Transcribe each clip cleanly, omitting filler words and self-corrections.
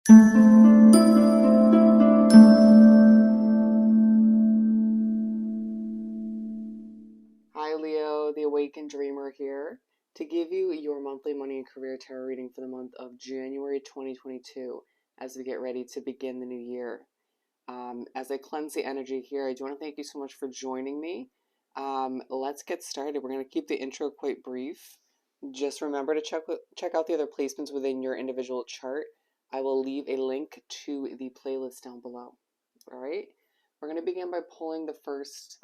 Hi Leo, the Awakened Dreamer here to give you your monthly money and career tarot reading for the month of January 2022 as we get ready to begin the new year. As I cleanse the energy here, I do want to thank you so much for joining me. Let's get started. We're going to keep the intro quite brief. Just remember to check out the other placements within your individual chart. I will leave a link to the playlist down below. All right, we're going to begin by pulling the first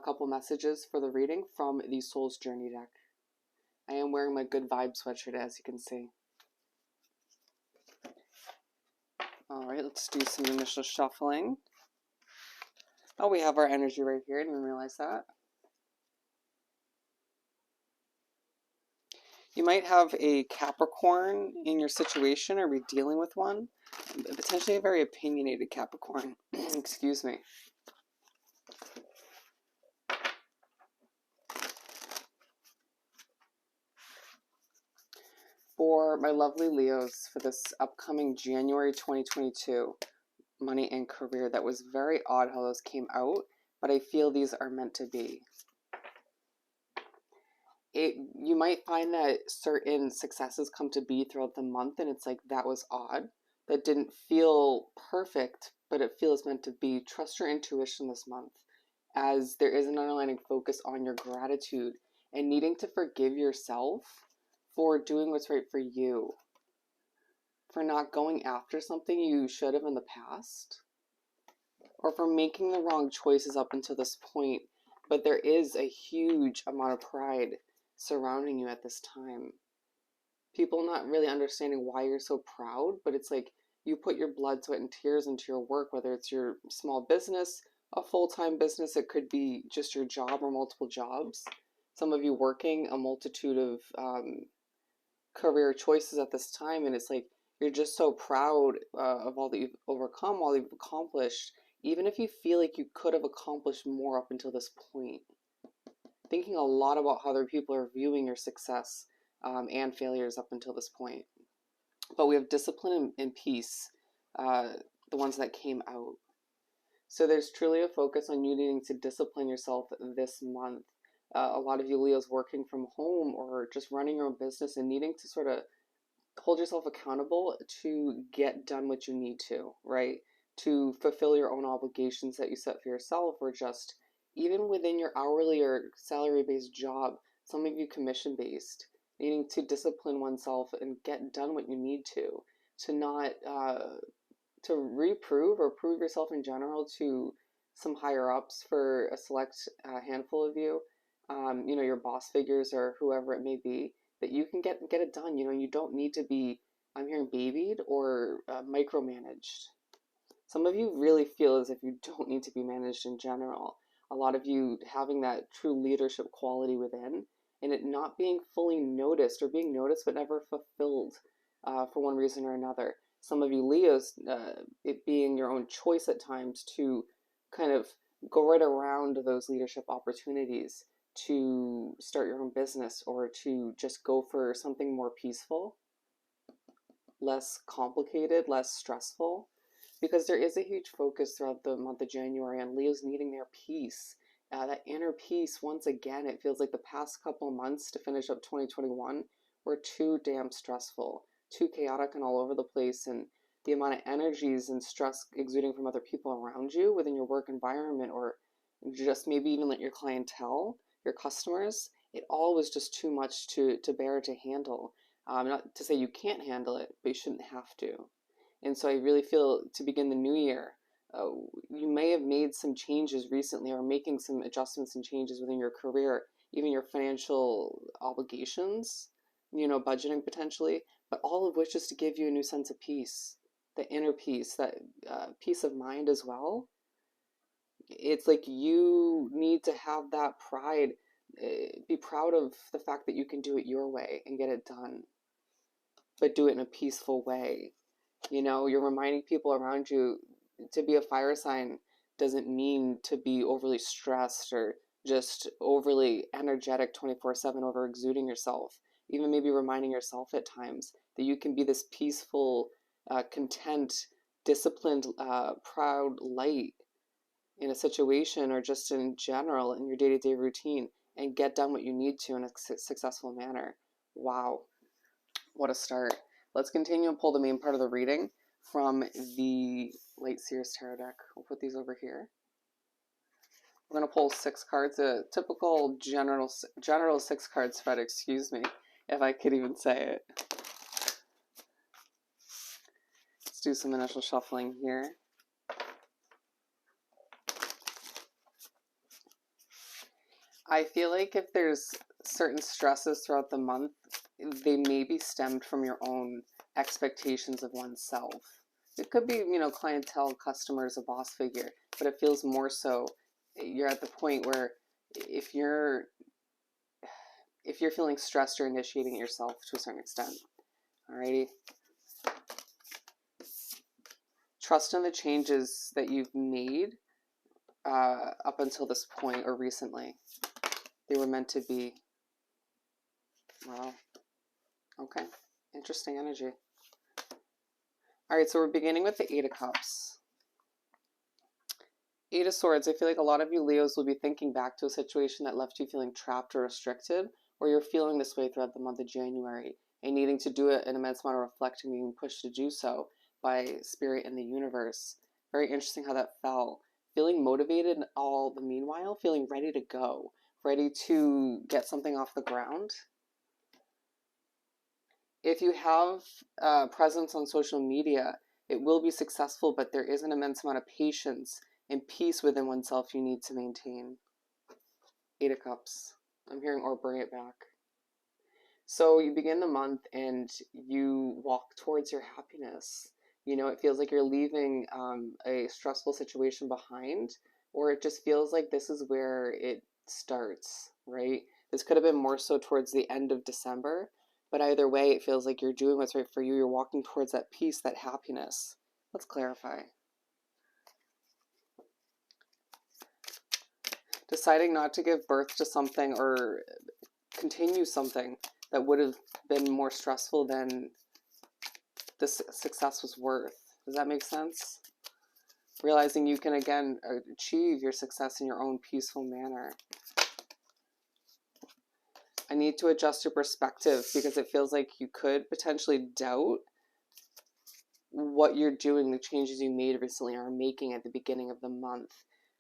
couple messages for the reading from the Soul's Journey deck. I am wearing my Good Vibe sweatshirt, as you can see. All right, let's do some initial shuffling. Oh, we have our energy right here. I didn't even realize that. You might have a Capricorn in your situation or be dealing with one. Potentially a very opinionated Capricorn. Excuse me. For my lovely Leos, for this upcoming January 2022 money and career, that was very odd how those came out, but I feel these are meant to be. You might find that certain successes come to be throughout the month, and it's like, that was odd. That didn't feel perfect, but it feels meant to be. Trust your intuition this month, as there is an underlying focus on your gratitude and needing to forgive yourself for doing what's right for you, for not going after something you should have in the past, or for making the wrong choices up until this point. But there is a huge amount of pride surrounding you at this time. People not really understanding why you're so proud, but it's like you put your blood, sweat, and tears into your work, whether it's your small business, a full-time business, it could be just your job or multiple jobs. Some of you working a multitude of career choices at this time, and it's like you're just so proud of all that you've overcome, all you've accomplished, even if you feel like you could have accomplished more up until this point. Thinking a lot about how other people are viewing your success and failures up until this point. But we have discipline and peace, the ones that came out. So there's truly a focus on you needing to discipline yourself this month. A lot of you Leos working from home or just running your own business and needing to sort of hold yourself accountable to get done what you need to, right? To fulfill your own obligations that you set for yourself, or just even within your hourly or salary-based job, some of you commission-based, needing to discipline oneself and get done what you need to not, to reprove or prove yourself in general to some higher ups for a select handful of you, your boss figures or whoever it may be, that you can get it done. You don't need to be, I'm hearing, babied or micromanaged. Some of you really feel as if you don't need to be managed in general. A lot of you having that true leadership quality within, and it not being fully noticed, or being noticed but never fulfilled for one reason or another. Some of you Leos, it being your own choice at times to kind of go right around those leadership opportunities to start your own business, or to just go for something more peaceful, less complicated, less stressful, because there is a huge focus throughout the month of January on Leos needing their peace. That inner peace, once again, it feels like the past couple months to finish up 2021 were too damn stressful, too chaotic and all over the place, and the amount of energies and stress exuding from other people around you within your work environment, or just maybe even like your clientele, your customers, it all was just too much to bear, to handle. Not to say you can't handle it, but you shouldn't have to. And so I really feel, to begin the new year, you may have made some changes recently, or making some adjustments and changes within your career, even your financial obligations, budgeting potentially, but all of which is to give you a new sense of peace, the inner peace, that peace of mind as well. It's like you need to have that pride, be proud of the fact that you can do it your way and get it done, but do it in a peaceful way. You're reminding people around you to be a fire sign doesn't mean to be overly stressed or just overly energetic 24/7, over exuding yourself. Even maybe reminding yourself at times that you can be this peaceful content, disciplined, proud light in a situation or just in general in your day-to-day routine, and get done what you need to in a successful manner. Wow, what a start. Let's continue and pull the main part of the reading from the Light Seers Tarot deck. We'll put these over here. We're going to pull 6 cards, a typical general 6 card spread, excuse me, if I could even say it. Let's do some initial shuffling here. I feel like if there's certain stresses throughout the month, they may be stemmed from your own expectations of oneself. It could be, you know, clientele, customers, a boss figure, but it feels more so you're at the point where if you're feeling stressed, you're initiating it yourself to a certain extent. Alrighty. Trust in the changes that you've made up until this point or recently. They were meant to be. Wow. Okay. Interesting energy. Alright, so we're beginning with the 8 of Cups. 8 of Swords. I feel like a lot of you Leos will be thinking back to a situation that left you feeling trapped or restricted, or you're feeling this way throughout the month of January and needing to do an immense amount of reflecting, being pushed to do so by Spirit and the universe. Very interesting how that fell. Feeling motivated all the meanwhile, feeling ready to go, ready to get something off the ground. If you have presence on social media, it will be successful, but there is an immense amount of patience and peace within oneself you need to maintain. 8 of Cups. I'm hearing or bring it back. So you begin the month and you walk towards your happiness. You know, it feels like you're leaving a stressful situation behind, or it just feels like this is where it starts, right? This could have been more so towards the end of December, but either way, it feels like you're doing what's right for you. You're walking towards that peace, that happiness. Let's clarify. Deciding not to give birth to something or continue something that would have been more stressful than the success was worth. Does that make sense? Realizing you can again achieve your success in your own peaceful manner. I need to adjust your perspective because it feels like you could potentially doubt what you're doing, the changes you made recently or making at the beginning of the month.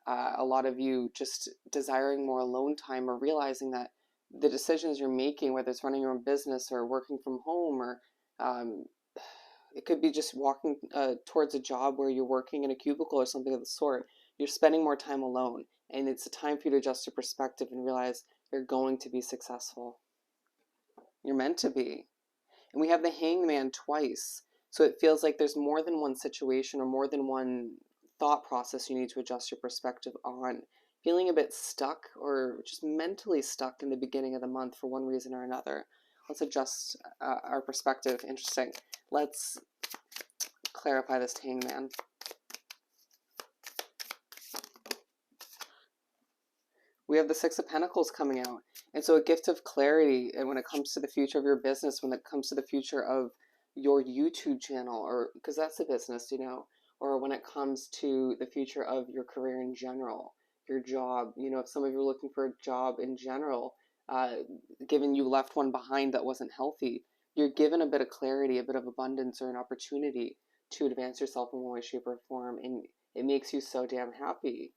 A lot of you just desiring more alone time or realizing that the decisions you're making, whether it's running your own business or working from home or it could be just walking towards a job where you're working in a cubicle or something of the sort. You're spending more time alone, and it's a time for you to adjust your perspective and realize you're going to be successful. You're meant to be. And we have the Hangman twice, so it feels like there's more than one situation or more than one thought process you need to adjust your perspective on. Feeling a bit stuck or just mentally stuck in the beginning of the month for one reason or another. Let's adjust our perspective. Interesting. Let's clarify this Hangman. We have the 6 of Pentacles coming out. And so a gift of clarity and when it comes to the future of your business, when it comes to the future of your YouTube channel, or because that's a business, you know, or when it comes to the future of your career in general, your job, you know, if some of you are looking for a job in general, given you left one behind that wasn't healthy, you're given a bit of clarity, a bit of abundance or an opportunity to advance yourself in one way, shape, or form. And it makes you so damn happy.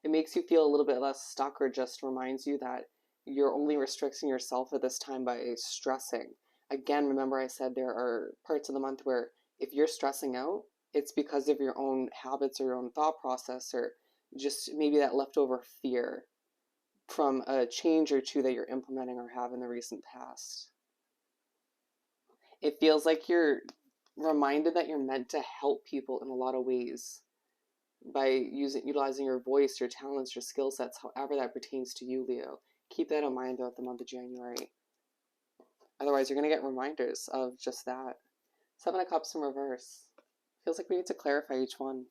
It makes you feel a little bit less stuck or just reminds you that you're only restricting yourself at this time by stressing. Again, remember I said there are parts of the month where if you're stressing out, it's because of your own habits or your own thought process or just maybe that leftover fear from a change or two that you're implementing or have in the recent past. It feels like you're reminded that you're meant to help people in a lot of ways by utilizing your voice, your talents, your skill sets, however that pertains to you, Leo. Keep that in mind throughout the month of January. Otherwise, you're going to get reminders of just that. 7 of Cups in reverse. Feels like we need to clarify each one.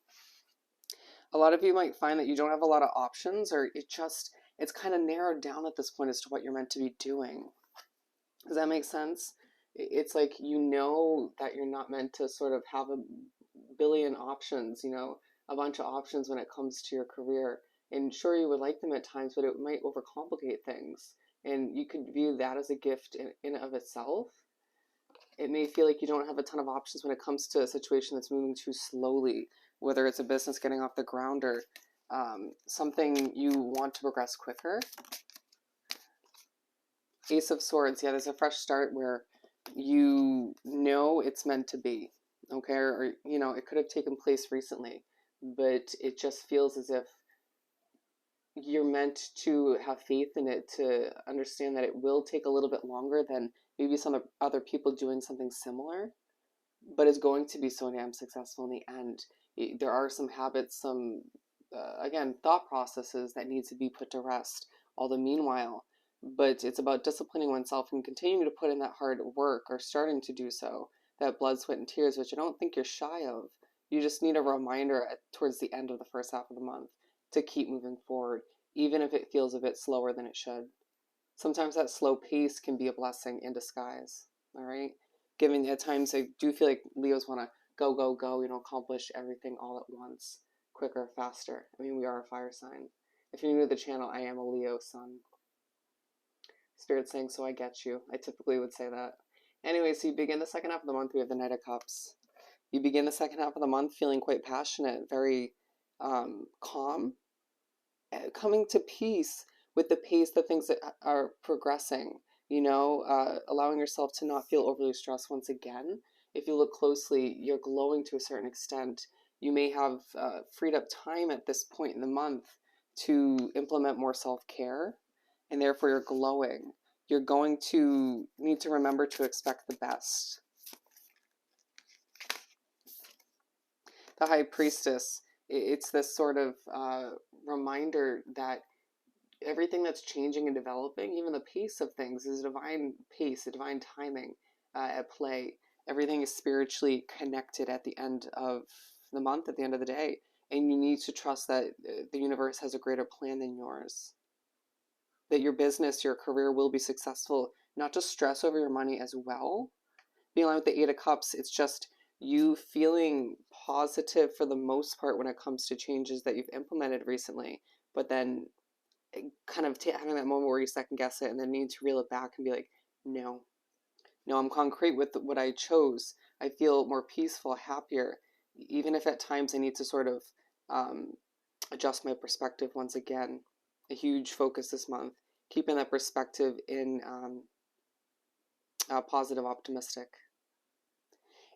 A lot of you might find that you don't have a lot of options, or it's kind of narrowed down at this point as to what you're meant to be doing. Does that make sense? It's like you know that you're not meant to sort of have a billion options, a bunch of options when it comes to your career. And sure, you would like them at times, but it might overcomplicate things. And you could view that as a gift in and of itself. It may feel like you don't have a ton of options when it comes to a situation that's moving too slowly, whether it's a business getting off the ground or something you want to progress quicker. Ace of Swords, yeah, there's a fresh start where you know it's meant to be, okay? Or, it could have taken place recently, but it just feels as if you're meant to have faith in it, to understand that it will take a little bit longer than maybe some other people doing something similar, but is going to be so damn successful in the end. There are some habits, some, again, thought processes that need to be put to rest all the meanwhile. But it's about disciplining oneself and continuing to put in that hard work, or starting to do so, that blood, sweat, and tears, which I don't think you're shy of. You just need a reminder towards the end of the first half of the month to keep moving forward, even if it feels a bit slower than it should. Sometimes that slow pace can be a blessing in disguise, all right? Given at times I do feel like Leos want to go, go, go, accomplish everything all at once, quicker, faster. I mean, we are a fire sign. If you're new to the channel, I am a Leo sun. Spirit saying, so I get you. I typically would say that. Anyway, so you begin the second half of the month, we have the Knight of Cups. You begin the second half of the month feeling quite passionate, very calm, coming to peace with the pace that things are progressing, allowing yourself to not feel overly stressed once again. If you look closely, you're glowing to a certain extent. You may have freed up time at this point in the month to implement more self-care, and therefore you're glowing. You're going to need to remember to expect the best. The High Priestess, it's this sort of reminder that everything that's changing and developing, even the pace of things, is a divine pace, a divine timing at play. Everything is spiritually connected at the end of the month, at the end of the day. And you need to trust that the universe has a greater plan than yours. That your business, your career will be successful. Not just stress over your money as well. Being aligned with the Eight of Cups, it's just you feeling positive for the most part when it comes to changes that you've implemented recently, but then kind of having that moment where you second guess it and then need to reel it back and be like, no, I'm concrete with what I chose. I feel more peaceful, happier, even if at times I need to sort of adjust my perspective once again. A huge focus this month, keeping that perspective in positive, optimistic.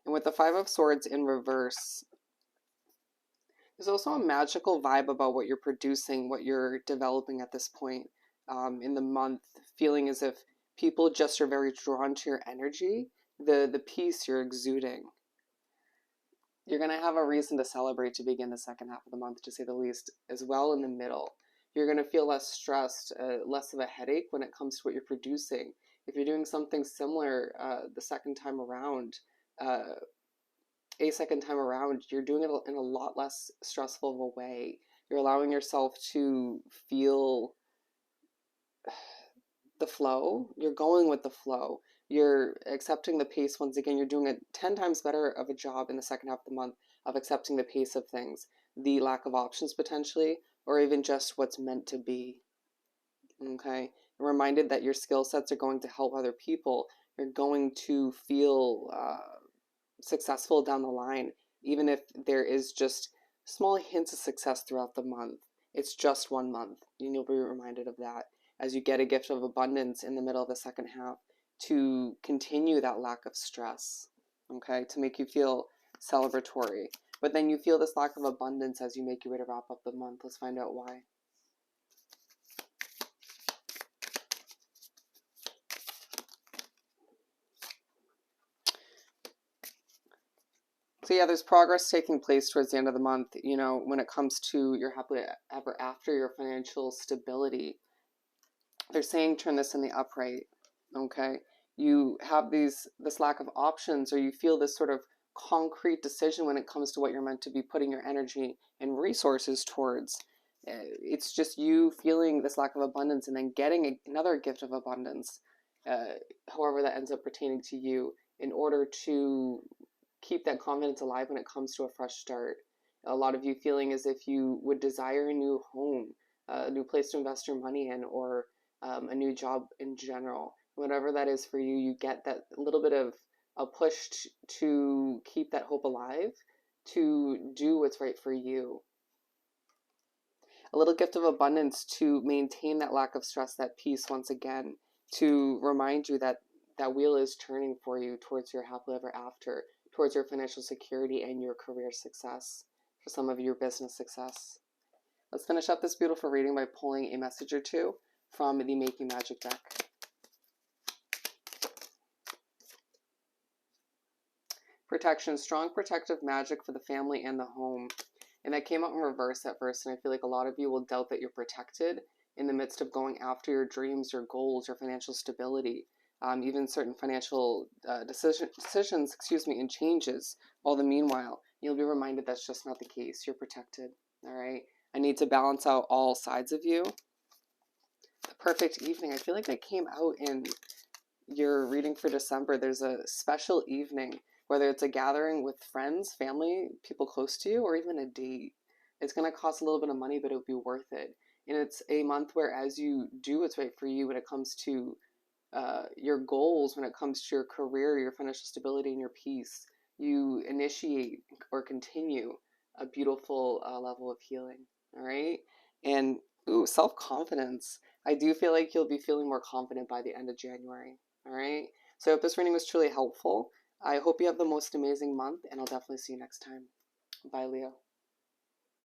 And with the Five of Swords in reverse, there's also a magical vibe about what you're producing, what you're developing at this point in the month, feeling as if people just are very drawn to your energy, the peace you're exuding. You're going to have a reason to celebrate to begin the second half of the month, to say the least, as well in the middle. You're going to feel less stressed, less of a headache when it comes to what you're producing. If you're doing something similar the second time around, you're doing it in a lot less stressful of a way. You're allowing yourself to feel the flow. You're going with the flow. You're accepting the pace once again. You're doing a 10 times better of a job in the second half of the month of accepting the pace of things, the lack of options potentially, or even just what's meant to be. Okay? You're reminded that your skill sets are going to help other people. You're going to feel successful down the line, even if there is just small hints of success throughout the month. It's just 1 month, and you'll be reminded of that as you get a gift of abundance in the middle of the second half to continue that lack of stress, okay, to make you feel celebratory. But then you feel this lack of abundance as you make your way to wrap up the month. Let's find out why. So yeah, there's progress taking place towards the end of the month, when it comes to your happily ever after, your financial stability. They're saying turn this in the upright, okay? You have this lack of options, or you feel this sort of concrete decision when it comes to what you're meant to be putting your energy and resources towards. It's just you feeling this lack of abundance and then getting another gift of abundance. however that ends up pertaining to you, in order to keep that confidence alive when it comes to a fresh start. A lot of you feeling as if you would desire a new home, a new place to invest your money in, or a new job in general. Whatever that is for you, you get that little bit of a push to keep that hope alive, to do what's right for you. A little gift of abundance to maintain that lack of stress, that peace once again, to remind you that that wheel is turning for you towards your happily ever after, towards your financial security and your career success, for some of your business success. Let's finish up this beautiful reading by pulling a message or two from the Making Magic deck. Protection, strong protective magic for the family and the home. And that came out in reverse at first, and I feel like a lot of you will doubt that you're protected in the midst of going after your dreams, your goals, your financial stability, even certain financial decisions, and changes. All the meanwhile, you'll be reminded that's just not the case. You're protected, all right? I need to balance out all sides of you. The perfect evening. I feel like that came out in your reading for December. There's a special evening, whether it's a gathering with friends, family, people close to you, or even a date. It's going to cost a little bit of money, but it'll be worth it. And it's a month where, as you do what's right for you when it comes to your goals, when it comes to your career, your financial stability, and your peace, you initiate or continue a beautiful level of healing. All right. And ooh, self-confidence. I do feel like you'll be feeling more confident by the end of January. All right. So I hope this reading was truly helpful. I hope you have the most amazing month, and I'll definitely see you next time. Bye, Leo.